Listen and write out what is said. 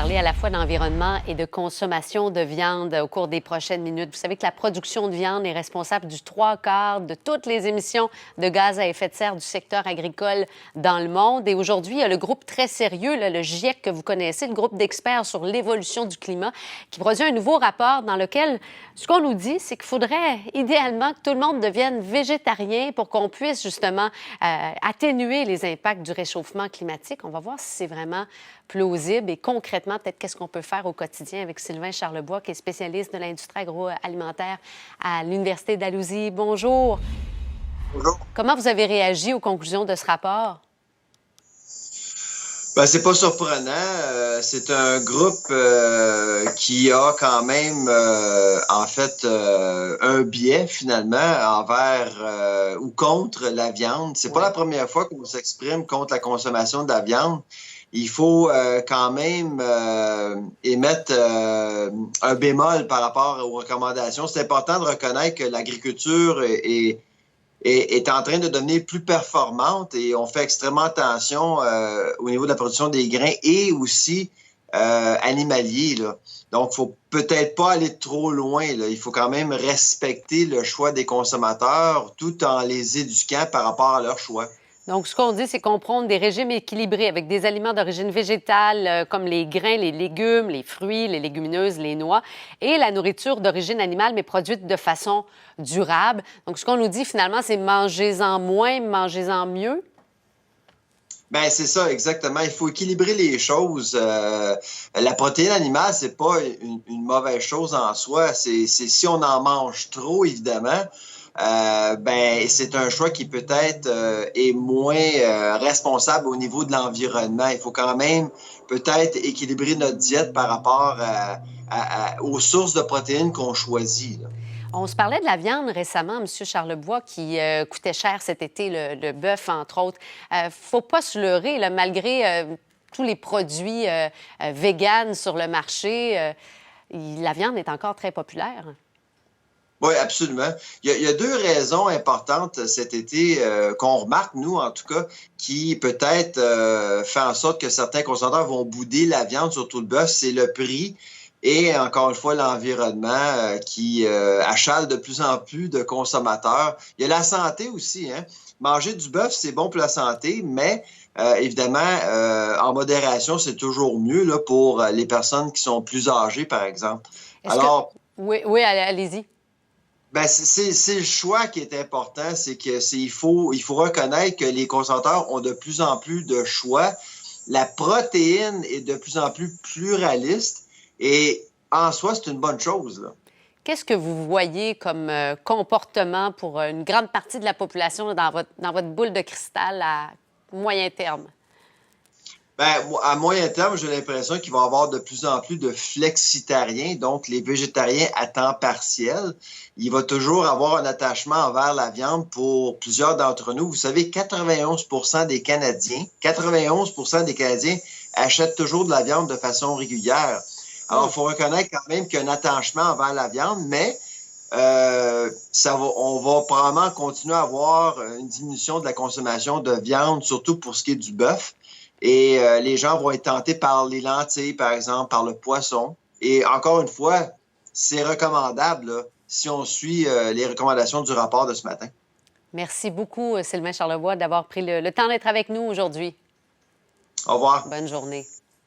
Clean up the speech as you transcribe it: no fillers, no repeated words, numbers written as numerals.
parler à la fois d'environnement et de consommation de viande au cours des prochaines minutes. Vous savez que la production de viande est responsable du 3/4 de toutes les émissions de gaz à effet de serre du secteur agricole dans le monde. Et aujourd'hui, il y a le groupe très sérieux, là, le GIEC que vous connaissez, le groupe d'experts sur l'évolution du climat, qui produit un nouveau rapport dans lequel ce qu'on nous dit, c'est qu'il faudrait idéalement que tout le monde devienne végétarien pour qu'on puisse justement atténuer les impacts du réchauffement climatique. On va voir si c'est vraiment plausible et concrètement, peut-être qu'est-ce qu'on peut faire au quotidien avec Sylvain Charlebois, qui est spécialiste de l'industrie agroalimentaire à l'Université d'Alousie. Bonjour. Bonjour. Comment vous avez réagi aux conclusions de ce rapport? Ben, c'est pas surprenant. C'est un groupe qui a quand même, un biais finalement envers ou contre la viande. C'est pas la première fois qu'on s'exprime contre la consommation de la viande. Il faut quand même émettre un bémol par rapport aux recommandations. C'est important de reconnaître que l'agriculture est en train de devenir plus performante et on fait extrêmement attention au niveau de la production des grains et aussi animalier, là. Donc, il ne faut peut-être pas aller trop loin, là. Il faut quand même respecter le choix des consommateurs tout en les éduquant par rapport à leur choix. Donc, ce qu'on dit, c'est qu'on prône des régimes équilibrés avec des aliments d'origine végétale comme les grains, les légumes, les fruits, les légumineuses, les noix et la nourriture d'origine animale, mais produite de façon durable. Donc, ce qu'on nous dit finalement, c'est mangez-en moins, mangez-en mieux. Ben c'est ça, exactement. Il faut équilibrer les choses. La protéine animale, c'est pas une mauvaise chose en soi. C'est si on en mange trop, évidemment. Ben c'est un choix qui peut-être est moins responsable au niveau de l'environnement. Il faut quand même peut-être équilibrer notre diète par rapport aux sources de protéines qu'on choisit, là. On se parlait de la viande récemment, M. Charlebois, qui coûtait cher cet été, le bœuf, entre autres. Faut pas se leurrer, là, malgré tous les produits véganes sur le marché, la viande est encore très populaire. Oui, absolument. Il y a deux raisons importantes cet été qu'on remarque, nous, en tout cas, qui peut-être fait en sorte que certains consommateurs vont bouder la viande, surtout le bœuf, c'est le prix et, encore une fois, l'environnement qui achale de plus en plus de consommateurs. Il y a la santé aussi, hein. Manger du bœuf, c'est bon pour la santé, mais évidemment, en modération, c'est toujours mieux là, pour les personnes qui sont plus âgées, par exemple. Alors, Oui, allez-y. ben c'est le choix qui est important, c'est que il faut reconnaître que les consommateurs ont de plus en plus de choix. La protéine est de plus en plus pluraliste et en soi, c'est une bonne chose, là. Qu'est-ce que vous voyez comme comportement pour une grande partie de la population dans votre boule de cristal à moyen terme? Ben, à moyen terme, j'ai l'impression qu'il va y avoir de plus en plus de flexitariens, donc les végétariens à temps partiel. Il va toujours avoir un attachement envers la viande pour plusieurs d'entre nous. Vous savez, 91% des Canadiens achètent toujours de la viande de façon régulière. Alors, il faut reconnaître quand même qu'il y a un attachement envers la viande, mais on va probablement continuer à avoir une diminution de la consommation de viande, surtout pour ce qui est du bœuf. Et les gens vont être tentés par les lentilles, par exemple, par le poisson. Et encore une fois, c'est recommandable là, si on suit les recommandations du rapport de ce matin. Merci beaucoup, Sylvain Charlebois, d'avoir pris le temps d'être avec nous aujourd'hui. Au revoir. Bonne journée.